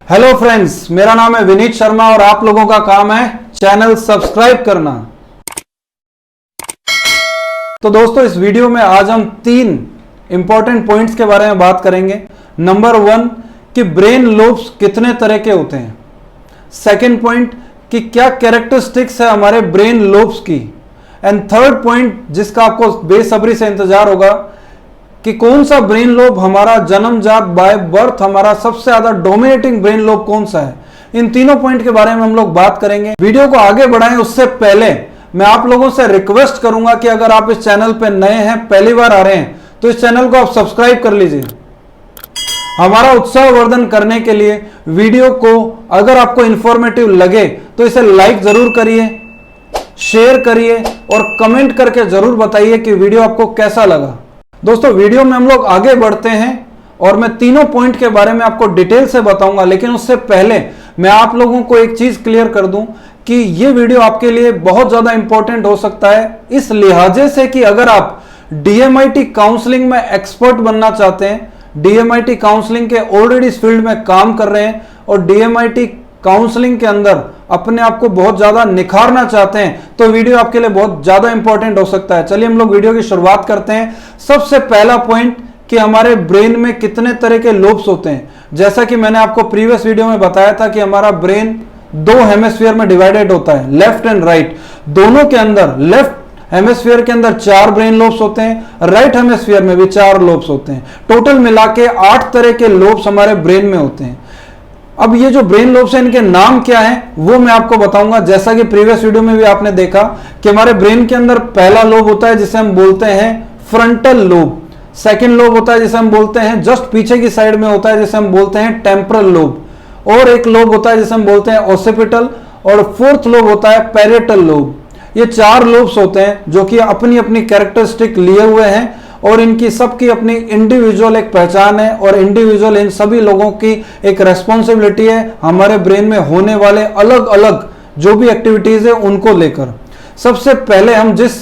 Hello friends, मेरा नाम है विनीत शर्मा और आप लोगों का काम है चैनल सब्सक्राइब करना। तो दोस्तों, इस वीडियो में आज हम 3 इंपॉर्टेंट पॉइंट्स के बारे में बात करेंगे। नंबर 1 कि ब्रेन लोब्स कितने तरह के होते हैं। सेकंड पॉइंट कि क्या कैरेक्टरिस्टिक्स है हमारे ब्रेन लोब्स की। एंड थर्ड पॉइंट जिसका आपको बेसब्री से इंतजार होगा कि कौन सा ब्रेन लोब हमारा जन्मजात बाय बर्थ हमारा सबसे ज्यादा डोमिनेटिंग ब्रेन लोब कौन सा है। इन तीनों पॉइंट के बारे में हम लोग बात करेंगे। वीडियो को आगे बढ़ाएं उससे पहले मैं आप लोगों से रिक्वेस्ट करूंगा कि अगर आप इस चैनल पे नए हैं, पहली बार आ रहे हैं, तो इस चैनल को आप सब्सक्राइब कर लीजिए। हमारा उत्साह वर्धन करने के लिए वीडियो को अगर आपको इंफॉर्मेटिव लगे तो इसे लाइक जरूर करिए, शेयर करिए और कमेंट करके जरूर बताइए कि वीडियो आपको कैसा लगा। दोस्तों, वीडियो में हम लोग आगे बढ़ते हैं और मैं तीनों पॉइंट के बारे में आपको डिटेल से बताऊंगा, लेकिन उससे पहले मैं आप लोगों को एक चीज क्लियर कर दूं कि ये वीडियो आपके लिए बहुत ज्यादा इंपॉर्टेंट हो सकता है, इस लिहाजे से कि अगर आप डीएमआईटी काउंसलिंग में एक्सपर्ट बनना चाहते हैं, डीएमआईटी काउंसलिंग के ऑलरेडी इस फील्ड में काम कर रहे हैं और डीएमआईटी काउंसलिंग के अंदर अपने आप को बहुत ज्यादा निखारना चाहते हैं, तो वीडियो आपके लिए बहुत ज्यादा इंपॉर्टेंट हो सकता है। चलिए हम लोग वीडियो की शुरुआत करते हैं। सबसे पहला पॉइंट कि हमारे ब्रेन में कितने तरह के लोब्स होते हैं। जैसा कि मैंने आपको प्रीवियस वीडियो में बताया था कि हमारा ब्रेन 2 हेमिस्फीयर में डिवाइडेड होता है, लेफ्ट एंड राइट। दोनों के अंदर लेफ्ट हेमिस्फीयर के अंदर 4 ब्रेन लोब्स होते हैं, राइट हेमिस्फीयर में भी 4 लोब्स होते हैं। टोटल मिला के 8 तरह के लोब्स हमारे ब्रेन में होते हैं। अब ये जो ब्रेन लोब्स हैं, इनके नाम क्या हैं वो मैं आपको बताऊंगा। जैसा कि प्रीवियस वीडियो में भी आपने देखा कि हमारे ब्रेन के अंदर पहला लोब होता है जिसे हम बोलते हैं फ्रंटल लोब। सेकंड लोब होता है जिसे हम बोलते हैं जस्ट पीछे की साइड में होता है जिसे हम बोलते हैं टेम्परल लोब, और एक लोब होता है जिसे हम बोलते हैं ऑसिपिटल, और फोर्थ लोब होता है पैरेटल लोब। ये 4 लोब्स होते हैं जो कि अपनी अपनी कैरेक्टरिस्टिक लिए हुए हैं और इनकी सबकी अपनी इंडिविजुअल एक पहचान है और इंडिविजुअल इन सभी लोगों की एक रेस्पॉन्सिबिलिटी है हमारे ब्रेन में होने वाले अलग अलग जो भी एक्टिविटीज है उनको लेकर। सबसे पहले हम जिस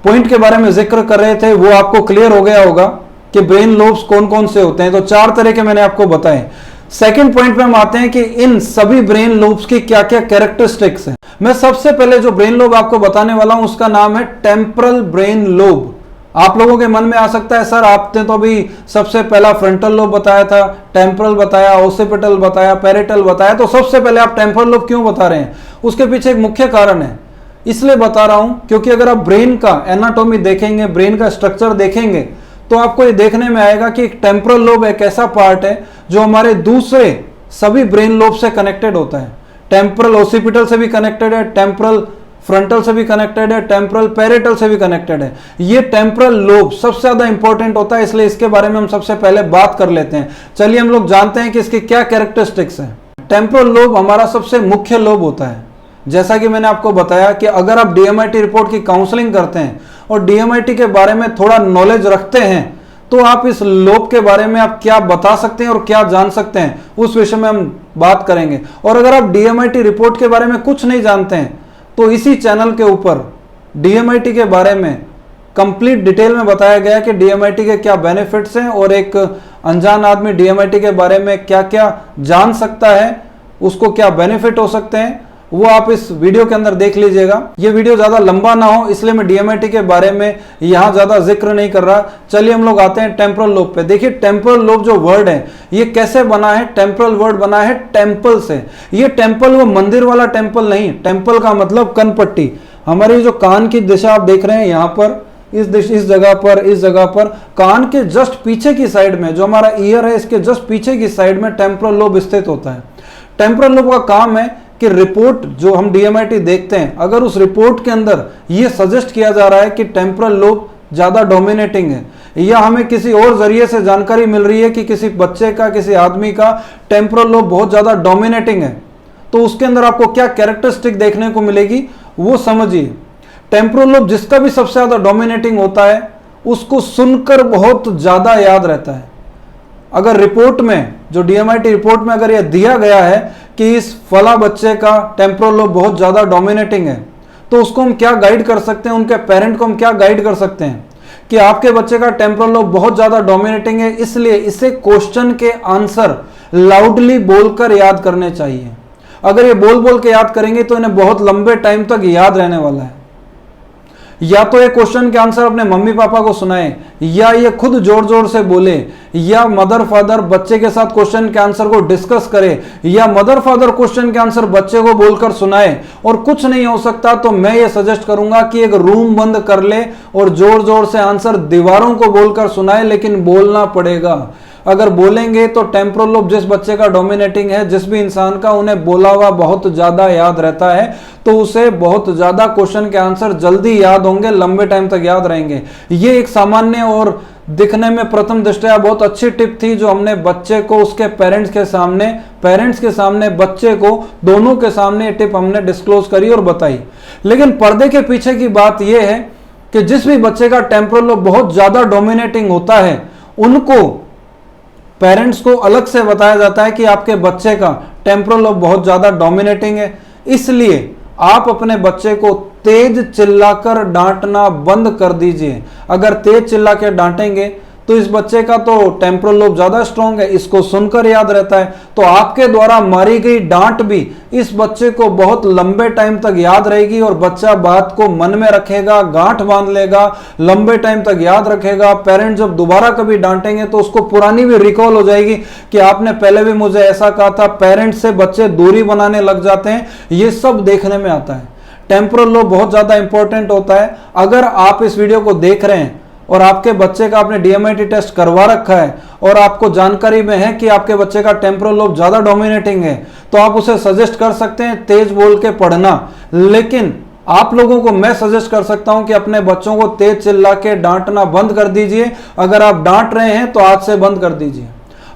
पॉइंट के बारे में जिक्र कर रहे थे वो आपको क्लियर हो गया होगा कि ब्रेन लोब्स कौन कौन से होते हैं। तो 4 तरह के मैंने आपको बताए। सेकंड पॉइंट पे हम आते हैं कि इन सभी ब्रेन लोब्स की क्या क्या कैरेक्टरिस्टिक्स हैं। मैं सबसे पहले जो ब्रेन लोब आपको बताने वाला हूं उसका नाम है टेम्परल ब्रेन लोब। आप लोगों के मन में आ सकता है, सर आपने तो अभी सबसे पहला फ्रंटल लोब बताया था, टेम्परल बताया, ऑसिपिटल बताया, पैरेटल बताया, तो सबसे पहले आप टेम्परल लोब क्यों बता रहे हैं? उसके पीछे एक मुख्य कारण है। इसलिए बता रहा हूं क्योंकि अगर आप ब्रेन का एनाटॉमी देखेंगे, ब्रेन का स्ट्रक्चर देखेंगे, तो आपको ये देखने में आएगा कि एक टेम्परल लोब एक ऐसा पार्ट है जो हमारे दूसरे सभी ब्रेन लोब से कनेक्टेड होता है। टेम्परल ऑसिपिटल से भी कनेक्टेड है, टेम्परल फ्रंटल से भी कनेक्टेड है, टेम्परल पैरेटल से भी कनेक्टेड है। ये टेम्परल लोब सबसे ज्यादा इंपॉर्टेंट होता है, इसलिए इसके बारे में हम सबसे पहले बात कर लेते हैं। चलिए हम लोग जानते हैं कि इसके क्या कैरेक्टरिस्टिक्स हैं। टेम्परल लोब हमारा सबसे मुख्य लोब होता है। जैसा कि मैंने आपको बताया कि अगर आप डीएमआईटी रिपोर्ट की काउंसलिंग करते हैं और डीएमआईटी के बारे में थोड़ा नॉलेज रखते हैं, तो आप इस लोब के बारे में आप क्या बता सकते हैं और क्या जान सकते हैं उस विषय में हम बात करेंगे। और अगर आप डीएमआईटी रिपोर्ट के बारे में कुछ नहीं जानते हैं तो इसी चैनल के ऊपर डीएमआईटी के बारे में कंप्लीट डिटेल में बताया गया है कि डीएमआईटी के क्या बेनिफिट्स हैं और एक अनजान आदमी डीएमआईटी के बारे में क्या क्या जान सकता है, उसको क्या बेनिफिट हो सकते हैं, वो आप इस वीडियो के अंदर देख लीजिएगा। ये वीडियो ज्यादा लंबा ना हो इसलिए मैं डीएमआईटी के बारे में यहां ज्यादा जिक्र नहीं कर रहा। चलिए हम लोग आते हैं टेम्परल लोब पे। देखिए टेम्परल लोब जो वर्ड है ये कैसे बना है? टेम्परल वर्ड बना है टेम्पल से। ये टेम्पल वो मंदिर वाला टेम्पल नहीं, टेम्पल का मतलब कनपट्टी। हमारी जो कान की दिशा आप देख रहे हैं यहाँ पर, इस जगह पर कान के जस्ट पीछे की साइड में जो हमारा ईयर है इसके जस्ट पीछे की साइड में टेम्परल लोब स्थित होता है। टेम्परल लोब का काम है कि रिपोर्ट जो हम डीएमआईटी देखते हैं, अगर उस रिपोर्ट के अंदर ये सजेस्ट किया जा रहा है कि टेम्परल लोब ज्यादा डोमिनेटिंग है, या हमें किसी और जरिए से जानकारी मिल रही है कि किसी बच्चे का, किसी आदमी का टेम्परल लोब बहुत ज्यादा डोमिनेटिंग है, तो उसके अंदर आपको क्या कैरेक्टरिस्टिक देखने को मिलेगी वो समझिए। टेम्परल लोब जिसका भी सबसे ज्यादा डोमिनेटिंग होता है उसको सुनकर बहुत ज्यादा याद रहता है। अगर रिपोर्ट में, जो डीएमआईटी रिपोर्ट में अगर यह दिया गया है कि इस फला बच्चे का टेम्परल लोब बहुत ज्यादा डोमिनेटिंग है, तो उसको हम क्या गाइड कर सकते हैं, उनके पेरेंट को हम क्या गाइड कर सकते हैं कि आपके बच्चे का टेम्पोरल लोब बहुत ज्यादा डोमिनेटिंग है, इसलिए इसे क्वेश्चन के आंसर लाउडली बोलकर याद करने चाहिए। अगर ये बोल बोल के याद करेंगे तो इन्हें बहुत लंबे टाइम तक याद रहने वाला है। या तो ये क्वेश्चन के आंसर अपने मम्मी पापा को सुनाए, या ये खुद जोर जोर से बोले, या मदर फादर बच्चे के साथ क्वेश्चन के आंसर को डिस्कस करे, या मदर फादर क्वेश्चन के आंसर बच्चे को बोलकर सुनाए। और कुछ नहीं हो सकता तो मैं ये सजेस्ट करूंगा कि एक रूम बंद कर ले और जोर जोर से आंसर दीवारों को बोलकर सुनाए, लेकिन बोलना पड़ेगा। अगर बोलेंगे तो टेम्पोरल लोब जिस बच्चे का डोमिनेटिंग है, जिस भी इंसान का, उन्हें बोला हुआ बहुत ज्यादा याद रहता है, तो उसे बहुत ज्यादा क्वेश्चन के आंसर जल्दी याद होंगे, लंबे टाइम तक याद रहेंगे। ये एक सामान्य और दिखने में प्रथम दृष्टया बहुत अच्छी टिप थी जो हमने बच्चे को उसके पेरेंट्स के सामने बच्चे को, दोनों के सामने ये टिप हमने डिस्क्लोज करी और बताई। लेकिन पर्दे के पीछे की बात यह है कि जिस भी बच्चे का टेम्पोरल लोब बहुत ज्यादा डोमिनेटिंग होता है, उनको पेरेंट्स को अलग से बताया जाता है कि आपके बच्चे का टेम्पोरल लोब बहुत ज्यादा डोमिनेटिंग है, इसलिए आप अपने बच्चे को तेज चिल्लाकर डांटना बंद कर दीजिए। अगर तेज चिल्ला के डांटेंगे तो इस बच्चे का तो टेम्पोरल लोब ज्यादा स्ट्रांग है, इसको सुनकर याद रहता है, तो आपके द्वारा मारी गई डांट भी इस बच्चे को बहुत लंबे टाइम तक याद रहेगी और बच्चा बात को मन में रखेगा, गांठ बांध लेगा, लंबे टाइम तक याद रखेगा। पेरेंट्स जब दोबारा कभी डांटेंगे तो उसको पुरानी भी रिकॉल हो जाएगी कि आपने पहले भी मुझे ऐसा कहा था। पेरेंट्स से बच्चे दूरी बनाने लग जाते हैं, ये सब देखने में आता है। टेम्पोरल लोब बहुत ज्यादा इंपॉर्टेंट होता है। अगर आप इस वीडियो को देख रहे हैं और आपके बच्चे का आपने DMIT टेस्ट करवा रखा है और आपको जानकारी में है कि आपके बच्चे का टेम्पोरल लोब ज्यादा डोमिनेटिंग है, तो आप उसे सजेस्ट कर सकते हैं तेज बोल के पढ़ना। लेकिन आप लोगों को मैं सजेस्ट कर सकता हूं कि अपने बच्चों को तेज चिल्ला के डांटना बंद कर दीजिए। अगर आप डांट रहे हैं तो आज से बंद कर दीजिए।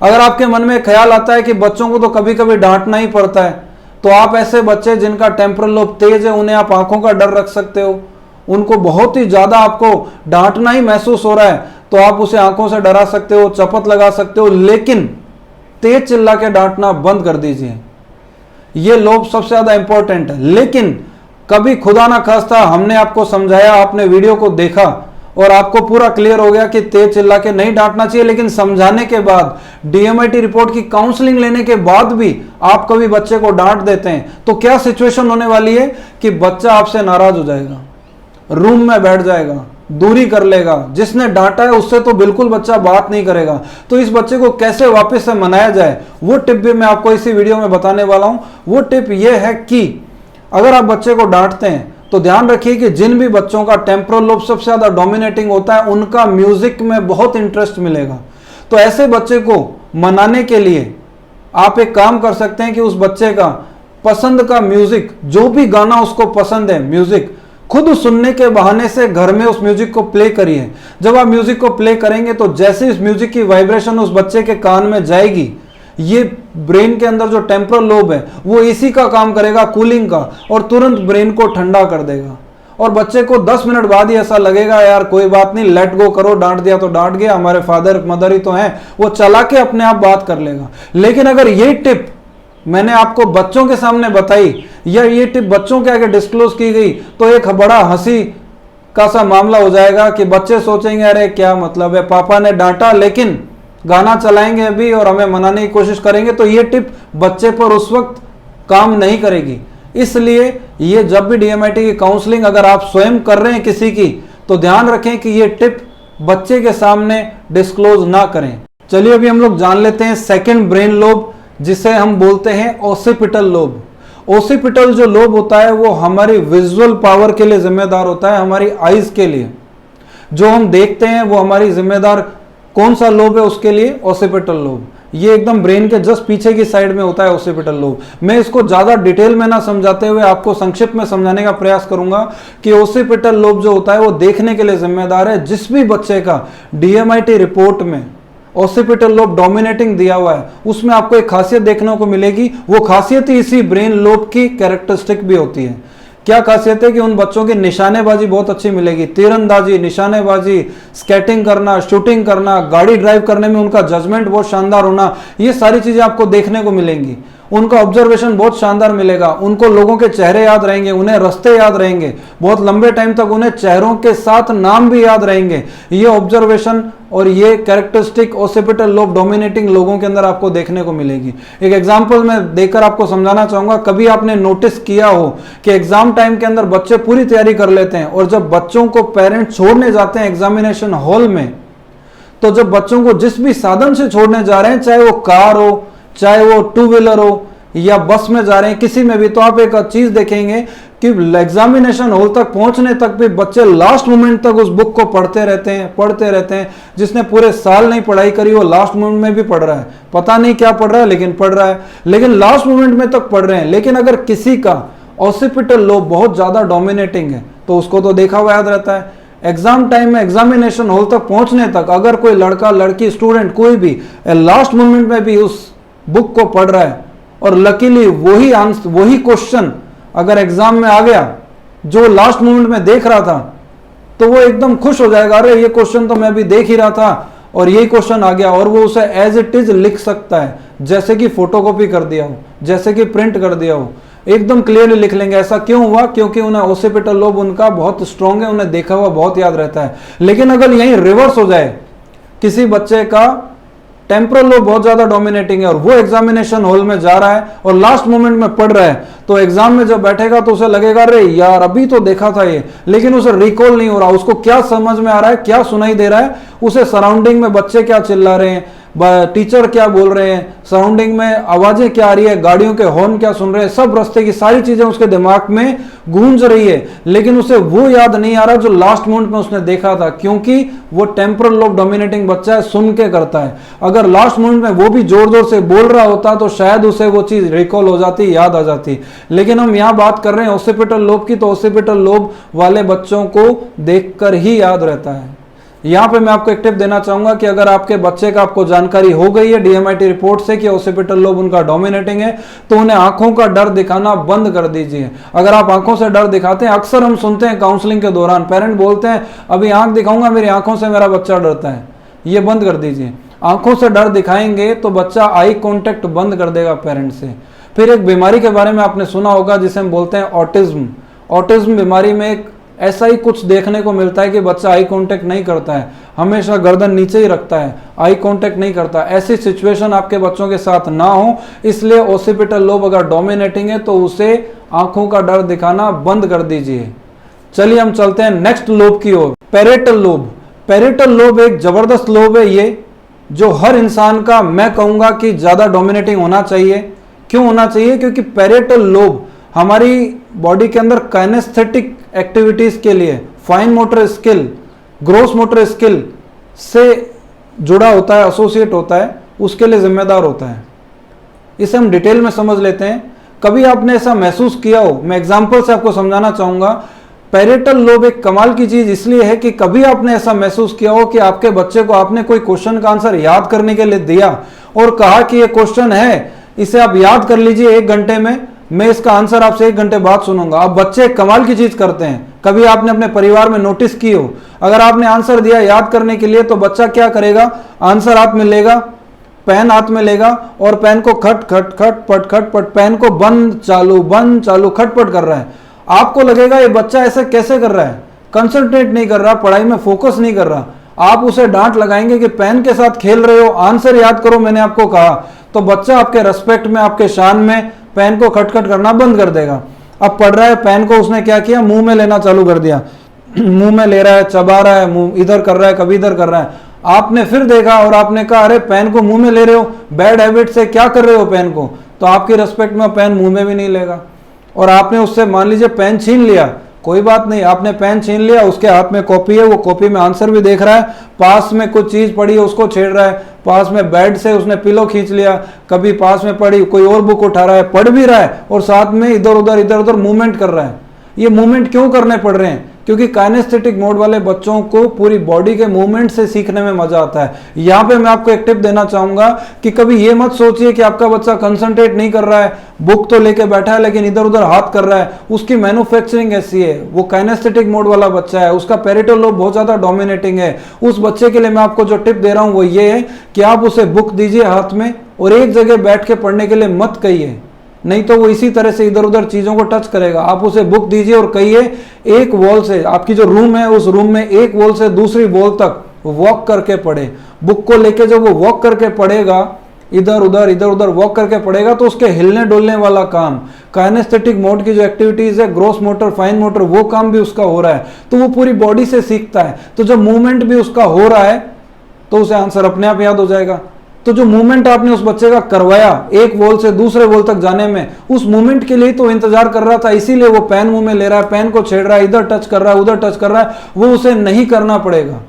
अगर आपके मन में ख्याल आता है कि बच्चों को तो कभी कभी डांटना ही पड़ता है, तो आप ऐसे बच्चे जिनका टेम्पोरल लोब तेज है उन्हें आप आंखों का डर रख सकते हो। उनको बहुत ही ज्यादा आपको डांटना ही महसूस हो रहा है तो आप उसे आंखों से डरा सकते हो, चपत लगा सकते हो, लेकिन तेज चिल्ला के डांटना बंद कर दीजिए। यह लोब सबसे ज्यादा इंपॉर्टेंट है। लेकिन कभी खुदा ना खास्ता हमने आपको समझाया, आपने वीडियो को देखा और आपको पूरा क्लियर हो गया कि तेज चिल्ला के नहीं डांटना चाहिए, लेकिन समझाने के बाद, DMIT रिपोर्ट की काउंसलिंग लेने के बाद भी आप कभी बच्चे को डांट देते हैं, तो क्या सिचुएशन होने वाली है कि बच्चा आपसे नाराज हो जाएगा, रूम में बैठ जाएगा, दूरी कर लेगा। जिसने डांटा है उससे तो बिल्कुल बच्चा बात नहीं करेगा। तो इस बच्चे को कैसे वापस से मनाया जाए, वो टिप भी मैं आपको इसी वीडियो में बताने वाला हूं। वो टिप ये है कि अगर आप बच्चे को डांटते हैं तो ध्यान रखिए कि जिन भी बच्चों का टेम्पोरल लोब सबसे ज्यादा डोमिनेटिंग होता है, उनका म्यूजिक में बहुत इंटरेस्ट मिलेगा। तो ऐसे बच्चे को मनाने के लिए आप एक काम कर सकते हैं कि उस बच्चे का पसंद का म्यूजिक, जो भी गाना उसको पसंद है, म्यूजिक खुद सुनने के बहाने से घर में उस म्यूजिक को प्ले करिए। जब आप म्यूजिक को प्ले करेंगे तो जैसे इस म्यूजिक की वाइब्रेशन उस बच्चे के कान में जाएगी, ये ब्रेन के अंदर जो टेम्पोरल लोब है वो एसी का काम करेगा, कूलिंग का, और तुरंत ब्रेन को ठंडा कर देगा। और बच्चे को 10 मिनट बाद ही ऐसा लगेगा यार कोई बात नहीं, लेट गो करो, डांट दिया तो डांट गया, हमारे फादर मदर ही तो हैं, वो चला के अपने आप बात कर लेगा। लेकिन अगर ये टिप मैंने आपको बच्चों के सामने बताई या ये टिप बच्चों के आगे डिस्क्लोज की गई तो एक बड़ा हंसी का सा मामला हो जाएगा कि बच्चे सोचेंगे अरे क्या मतलब है, पापा ने डांटा लेकिन गाना चलाएंगे अभी और हमें मनाने की कोशिश करेंगे, तो ये टिप बच्चे पर उस वक्त काम नहीं करेगी। इसलिए ये जब भी DMIT की काउंसलिंग अगर आप स्वयं कर रहे हैं किसी की, तो ध्यान रखें कि ये टिप बच्चे के सामने डिस्क्लोज ना करें। चलिए अभी हम लोग जान लेते हैं सेकंड ब्रेन लोब, जिसे हम बोलते हैं ओसिपिटल लोब। ओसिपिटल जो लोब होता है वो हमारी विजुअल पावर के लिए जिम्मेदार होता है, हमारी आईज के लिए। जो हम देखते हैं वो हमारी जिम्मेदार कौन सा लोब है उसके लिए, ओसिपिटल लोब। ये एकदम ब्रेन के जस्ट पीछे की साइड में होता है ओसिपिटल लोब। मैं इसको ज्यादा डिटेल में ना समझाते हुए आपको संक्षिप्त में समझाने का प्रयास करूंगा कि ओसिपिटल लोब जो होता है वो देखने के लिए जिम्मेदार है। जिस भी बच्चे का DMIT रिपोर्ट में ओसिपिटल लोब डोमिनेटिंग दिया हुआ है उसमें आपको एक खासियत देखने को मिलेगी। वो खासियत ही इसी ब्रेन लोब की कैरेक्टरिस्टिक भी होती है। क्या खासियत है कि उन बच्चों की निशानेबाजी बहुत अच्छी मिलेगी, तीरंदाजी, निशानेबाजी, स्केटिंग करना, शूटिंग करना, गाड़ी ड्राइव करने में उनका जजमेंट बहुत शानदार होना, ये सारी चीजें आपको देखने को मिलेंगी। उनका ऑब्जर्वेशन बहुत शानदार मिलेगा, उनको लोगों के चेहरे याद रहेंगे, उन्हें रास्ते याद रहेंगे, बहुत लंबे टाइम तक उन्हें चेहरों के साथ नाम भी याद रहेंगे। ये ऑब्जर्वेशन और ये कैरेक्टरिस्टिक ओसिपिटल लोब डोमिनेटिंग लोगों के अंदर आपको देखने को मिलेगी। एक एग्जांपल मैं देकर आपको समझाना चाहूंगा। कभी आपने नोटिस किया हो कि एग्जाम टाइम के अंदर बच्चे पूरी तैयारी कर लेते हैं और जब बच्चों को पेरेंट्स छोड़ने जाते हैं एग्जामिनेशन हॉल में, तो जब बच्चों को जिस भी साधन से छोड़ने जा रहे हैं, चाहे वो कार हो, चाहे वो टू व्हीलर हो या बस में जा रहे हैं, किसी में भी, तो आप एक चीज देखेंगे कि एग्जामिनेशन हॉल तक पहुंचने तक भी बच्चे लास्ट मोमेंट तक उस बुक को पढ़ते रहते हैं। जिसने पूरे साल नहीं पढ़ाई करी वो लास्ट मोमेंट में भी पढ़ रहा है, पता नहीं क्या पढ़ रहा है लेकिन पढ़ रहा है, लेकिन लास्ट मोमेंट में तक पढ़ रहे हैं। लेकिन अगर किसी का ऑसिपिटल लोब बहुत ज्यादा डोमिनेटिंग है तो उसको तो देखा हुआ याद रहता है। एग्जाम टाइम में एग्जामिनेशन हॉल तक पहुंचने तक अगर कोई लड़का लड़की स्टूडेंट कोई भी लास्ट मोमेंट में भी उस बुक को पढ़ रहा है और लकीली वही आंसर वही क्वेश्चन अगर एग्जाम में आ गया जो लास्ट मोमेंट में देख रहा था, तो वो एकदम खुश हो जाएगा, अरे ये क्वेश्चन तो मैं अभी देख ही रहा था और यही क्वेश्चन आ गया, और वो उसे एज इट इज लिख सकता है, जैसे कि फोटोकॉपी कर दिया हो, जैसे कि प्रिंट कर दिया हो, एकदम क्लियरली लिख लेंगे। ऐसा क्यों हुआ? क्योंकि उन्हें ओसिपिटल लोब उनका बहुत स्ट्रांग है, उन्हें देखा हुआ बहुत याद रहता है। लेकिन अगर यही रिवर्स हो जाए, किसी बच्चे का टेम्पोरल लोब बहुत ज्यादा डोमिनेटिंग है और वो एग्जामिनेशन हॉल में जा रहा है और लास्ट मोमेंट में पढ़ रहा है, तो एग्जाम में जब बैठेगा तो उसे लगेगा अरे यार अभी तो देखा था ये, लेकिन उसे रिकॉल नहीं हो रहा, उसको क्या समझ में आ रहा है, क्या सुनाई दे रहा है, उसे सराउंडिंग में बच्चे क्या चिल्ला रहे हैं, टीचर क्या बोल रहे हैं, सराउंडिंग में आवाजें क्या आ रही है, गाड़ियों के हॉर्न क्या सुन रहे हैं, सब रास्ते की सारी चीजें उसके दिमाग में गूंज रही है, लेकिन उसे वो याद नहीं आ रहा जो लास्ट मोमेंट में उसने देखा था, क्योंकि वो टेम्पोरल लोब डोमिनेटिंग बच्चा है, सुन के करता है। अगर लास्ट मोमेंट में वो भी जोर जोर से बोल रहा होता तो शायद उसे वो चीज रिकॉल हो जाती, याद आ जाती। लेकिन हम यहाँ बात कर रहे हैं ओसिपिटल लोब की, तो ओसिपिटल लोब वाले बच्चों को देखकर ही याद रहता है। यहाँ पे मैं आपको एक टिप देना चाहूंगा कि अगर आपके बच्चे का आपको जानकारी हो गई है डीएमआईटी रिपोर्ट से कि ओसिपिटल लोब उनका डोमिनेटिंग है, तो उन्हें आंखों का डर दिखाना बंद कर दीजिए। अगर आप आंखों से डर दिखाते हैं, अक्सर हम सुनते हैं काउंसलिंग के दौरान पेरेंट बोलते हैं अभी आंख दिखाऊंगा, मेरी आंखों से मेरा बच्चा डरता है, ये बंद कर दीजिए। आंखों से डर दिखाएंगे तो बच्चा आई कॉन्टेक्ट बंद कर देगा पेरेंट से। फिर एक बीमारी के बारे में आपने सुना होगा जिसे हम बोलते हैं ऑटिज्म। ऑटिज्म बीमारी में एक ऐसा ही कुछ देखने को मिलता है कि बच्चा आई कांटेक्ट नहीं करता है, हमेशा गर्दन नीचे ही रखता है, आई कांटेक्ट नहीं करता। ऐसी सिचुएशन आपके बच्चों के साथ ना हो, इसलिए ओसिपिटल लोब अगर डोमिनेटिंग है तो उसे आंखों का डर दिखाना बंद कर दीजिए। चलिए हम चलते हैं नेक्स्ट लोब की ओर, पैरेटल लोब। पैरेटल लोब एक जबरदस्त लोब है ये, जो हर इंसान का मैं कहूंगा कि ज्यादा डोमिनेटिंग होना चाहिए। क्यों होना चाहिए? क्योंकि पैरेटल लोब हमारी बॉडी के अंदर काइनेस्थेटिक एक्टिविटीज के लिए, fine motor skill, gross motor skill से जुड़ा होता है, एसोसिएट होता है, उसके लिए जिम्मेदार होता है। इसे हम डिटेल में समझ लेते हैं। कभी आपने ऐसा महसूस किया हो, मैं एग्जांपल से आपको समझाना चाहूंगा। पैरेटल लोब एक कमाल की चीज इसलिए है कि कभी आपने ऐसा महसूस किया हो कि आपके बच्चे को आपने कोई क्वेश्चन का आंसर याद करने के लिए दिया और कहा कि ये क्वेश्चन है, इसे आप याद कर लीजिए 1 घंटे में, मैं इसका आंसर आपसे 1 घंटे बाद सुनूंगा। अब बच्चे कमाल की चीज करते हैं, कभी आपने अपने परिवार में नोटिस की हो, अगर आपने आंसर दिया याद करने के लिए तो बच्चा क्या करेगा, आंसर हाथ में लेगा, पेन हाथ में लेगा और पेन को खट खट खट पट खट पट, पेन को बंद चालू खटपट कर रहा है। आपको लगेगा ये बच्चा ऐसे कैसे कर रहा है, कंसंट्रेट नहीं कर रहा, पढ़ाई में फोकस नहीं कर रहा। आप उसे डांट लगाएंगे कि पेन के साथ खेल रहे हो, आंसर याद करो मैंने आपको कहा, तो बच्चा आपके रेस्पेक्ट में, आपके शान में पेन को खटखट करना बंद कर देगा। अब पढ़ रहा है, पेन को उसने क्या किया, मुंह में लेना चालू कर दिया, मुंह में ले रहा है, चबा रहा है, मुंह इधर कर रहा है, कभी इधर कर रहा है। आपने फिर देखा और आपने कहा अरे पेन को मुंह में ले रहे हो, बैड हैबिट से क्या कर रहे हो पेन को, तो आपकी रेस्पेक्ट में पेन मुंह में भी नहीं लेगा। और आपने उससे मान लीजिए पेन छीन लिया, कोई बात नहीं, आपने पेन छीन लिया, उसके हाथ में कॉपी है, वो कॉपी में आंसर भी देख रहा है, पास में कुछ चीज पड़ी है उसको छेड़ रहा है, पास में बेड से उसने पिलो खींच लिया, कभी पास में पड़ी कोई और बुक उठा रहा है, पढ़ भी रहा है और साथ में इधर उधर मूवमेंट कर रहा है। ये मूवमेंट क्यों करने पड़ रहे हैं? क्योंकि काइनेस्थेटिक मोड वाले बच्चों को पूरी बॉडी के मूवमेंट से सीखने में मजा आता है। यहाँ पे मैं आपको एक टिप देना चाहूंगा कि कभी ये मत सोचिए कि आपका बच्चा कंसंट्रेट नहीं कर रहा है, बुक तो लेके बैठा है लेकिन इधर उधर हाथ कर रहा है, उसकी मैन्युफैक्चरिंग ऐसी है, वो काइनेस्थेटिक मोड वाला बच्चा है, उसका पैरेटल लोब बहुत ज्यादा डोमिनेटिंग है। उस बच्चे के लिए मैं आपको जो टिप दे रहा हूँ वो ये है कि आप उसे बुक दीजिए हाथ में, और एक जगह बैठ के पढ़ने के लिए मत कहिए, नहीं तो वो इसी तरह से इधर उधर चीजों को टच करेगा। आप उसे बुक दीजिए और कहिए एक वॉल से, आपकी जो रूम है उस रूम में एक वॉल से दूसरी वॉल तक वॉक करके पढ़े। बुक को लेके जब वो वॉक करके पढ़ेगा, इधर उधर वॉक करके पढ़ेगा, तो उसके हिलने डोलने वाला काम, काइनेस्थेटिक मोड की जो एक्टिविटीज है, ग्रॉस मोटर, फाइन मोटर, वो काम भी उसका हो रहा है, तो वो पूरी बॉडी से सीखता है। तो जब मूवमेंट भी उसका हो रहा है तो उसे आंसर अपने आप याद हो जाएगा। तो जो मूवमेंट आपने उस बच्चे का करवाया एक वॉल से दूसरे वॉल तक जाने में, उस मूवमेंट के लिए तो इंतजार कर रहा था, इसीलिए वो पेन मुंह में ले रहा है, पेन को छेड़ रहा है, इधर टच कर रहा है, उधर टच कर रहा है, वो उसे नहीं करना पड़ेगा।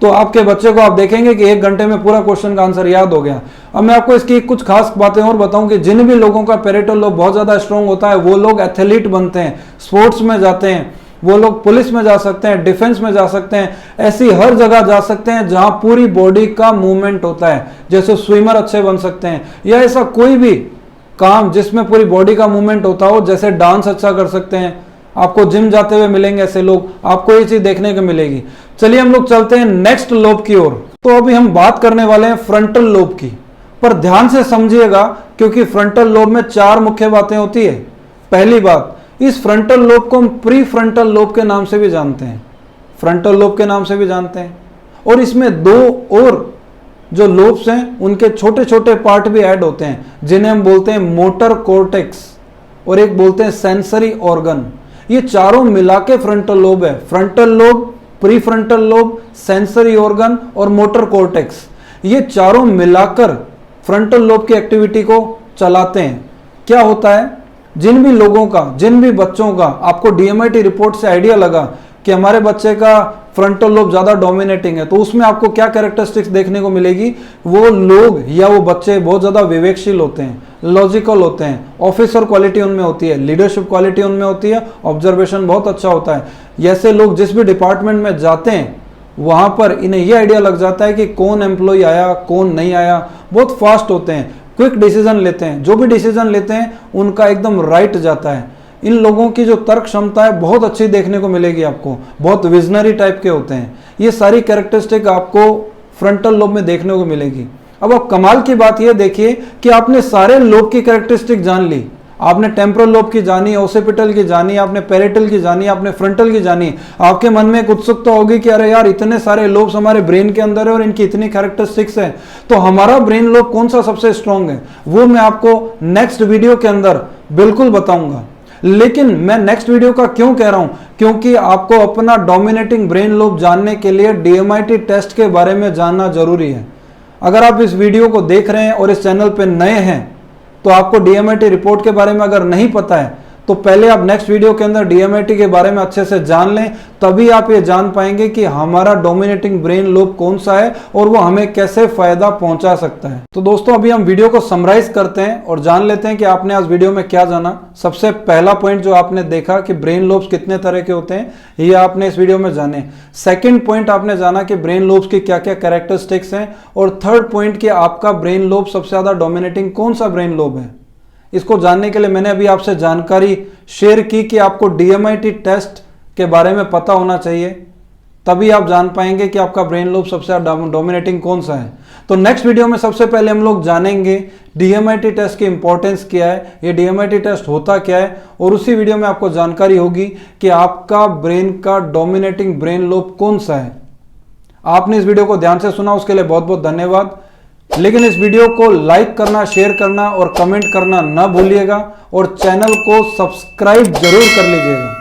तो आपके बच्चे को आप देखेंगे कि 1 घंटे में पूरा क्वेश्चन का आंसर याद हो गया। अब मैं आपको इसकी कुछ खास बातें और बताऊं कि जिन भी लोगों का पैरेटल लोब बहुत ज्यादा स्ट्रांग होता है, वो लोग एथलीट बनते हैं, स्पोर्ट्स में जाते हैं, वो लोग पुलिस में जा सकते हैं, डिफेंस में जा सकते हैं, ऐसी हर जगह जा सकते हैं जहां पूरी बॉडी का मूवमेंट होता है। जैसे स्विमर अच्छे बन सकते हैं, या ऐसा कोई भी काम जिसमें पूरी बॉडी का मूवमेंट होता हो, जैसे डांस अच्छा कर सकते हैं। आपको जिम जाते हुए मिलेंगे ऐसे लोग, आपको ये चीज देखने को मिलेगी। चलिए हम लोग चलते हैं नेक्स्ट लोब की ओर। तो अभी हम बात करने वाले हैं फ्रंटल लोब की, पर ध्यान से समझिएगा क्योंकि फ्रंटल लोब में 4 मुख्य बातें होती है। पहली बात, इस फ्रंटल लोब को हम प्री फ्रंटल लोब के नाम से भी जानते हैं, फ्रंटल लोब के नाम से भी जानते हैं। और इसमें 2 और जो लोब्स हैं उनके छोटे छोटे पार्ट भी ऐड होते हैं, जिन्हें हम बोलते हैं मोटर कॉर्टेक्स और एक बोलते हैं सेंसरी ऑर्गन। ये चारों मिला के फ्रंटल लोब है। Frontal lobe, pre frontal lobe, sensory organ और मोटर कॉर्टेक्स, ये चारों मिलाकर फ्रंटल लोब की एक्टिविटी को चलाते हैं। क्या होता है, जिन भी लोगों का, जिन भी बच्चों का आपको डीएमआईटी रिपोर्ट से आइडिया लगा कि हमारे बच्चे का फ्रंटल लोब ज्यादा डोमिनेटिंग है, तो उसमें आपको क्या कैरेक्टरिस्टिक्स देखने को मिलेगी, वो लोग या वो बच्चे बहुत ज्यादा विवेकशील होते हैं, लॉजिकल होते हैं, ऑफिसर क्वालिटी उनमें होती है, लीडरशिप क्वालिटी उनमें होती है, ऑब्जर्वेशन बहुत अच्छा होता है। ऐसे लोग जिस भी डिपार्टमेंट में जाते हैं वहां पर इन्हें यह आइडिया लग जाता है कि कौन एम्प्लॉय आया कौन नहीं आया, बहुत फास्ट होते हैं, क्विक डिसीजन लेते हैं, जो भी डिसीजन लेते हैं उनका एकदम राइट जाता है। इन लोगों की जो तर्क क्षमता है बहुत अच्छी देखने को मिलेगी आपको, बहुत विजनरी टाइप के होते हैं। ये सारी कैरेक्टरिस्टिक आपको फ्रंटल लोब में देखने को मिलेगी। अब आप कमाल की बात यह देखिए कि आपने सारे लोब की कैरेक्टरिस्टिक जान ली। आपने टेम्पोरल लोब की जानी, ओसिपिटल की जानी, आपने पैरेटल की जानी, आपने फ्रंटल की जानी। आपके मन में एक उत्सुकता होगी कि अरे यार इतने सारे लोब्स हमारे ब्रेन के अंदर है और इनकी इतनी कैरेक्टरिस्टिक्स है, तो हमारा ब्रेन लोब कौन सा सबसे स्ट्रांग है, वो मैं आपको नेक्स्ट वीडियो के अंदर बिल्कुल बताऊंगा। लेकिन मैं नेक्स्ट वीडियो का क्यों कह रहा हूं, क्योंकि आपको अपना डोमिनेटिंग ब्रेन लोब जानने के लिए डीएमआईटी टेस्ट के बारे में जानना जरूरी है। अगर आप इस वीडियो को देख रहे हैं और इस चैनल पे नए हैं, तो आपको डीएमआईटी रिपोर्ट के बारे में अगर नहीं पता है, तो पहले आप नेक्स्ट वीडियो के अंदर डीएमआईटी के बारे में अच्छे से जान लें, तभी आप ये जान पाएंगे कि हमारा डोमिनेटिंग ब्रेन लोब कौन सा है और वो हमें कैसे फायदा पहुंचा सकता है। तो दोस्तों अभी हम वीडियो को समराइज करते हैं और जान लेते हैं कि आपने आज वीडियो में क्या जाना। सबसे पहला पॉइंट जो आपने देखा कि ब्रेन लोब्स कितने तरह के होते हैं, ये आपने इस वीडियो में जाने। सेकेंड पॉइंट आपने जाना कि ब्रेन लोब्स की क्या क्या कैरेक्टरिस्टिक्स हैं, और थर्ड पॉइंट कि आपका ब्रेन लोब सबसे ज्यादा डोमिनेटिंग कौन सा ब्रेन लोब है। इसको जानने के लिए मैंने अभी आपसे जानकारी शेयर की कि आपको डीएमआईटी टेस्ट के बारे में पता होना चाहिए, तभी आप जान पाएंगे कि आपका ब्रेन लोब सबसे ज्यादा डोमिनेटिंग कौन सा है। तो नेक्स्ट वीडियो में सबसे पहले हम लोग जानेंगे डीएमआईटी टेस्ट की इंपॉर्टेंस क्या है, ये डीएमआईटी टेस्ट होता क्या है, और उसी वीडियो में आपको जानकारी होगी कि आपका ब्रेन का डोमिनेटिंग ब्रेन लोब कौन सा है। आपने इस वीडियो को ध्यान से सुना, उसके लिए बहुत बहुत धन्यवाद। लेकिन इस वीडियो को लाइक करना, शेयर करना और कमेंट करना ना भूलिएगा, और चैनल को सब्सक्राइब जरूर कर लीजिएगा।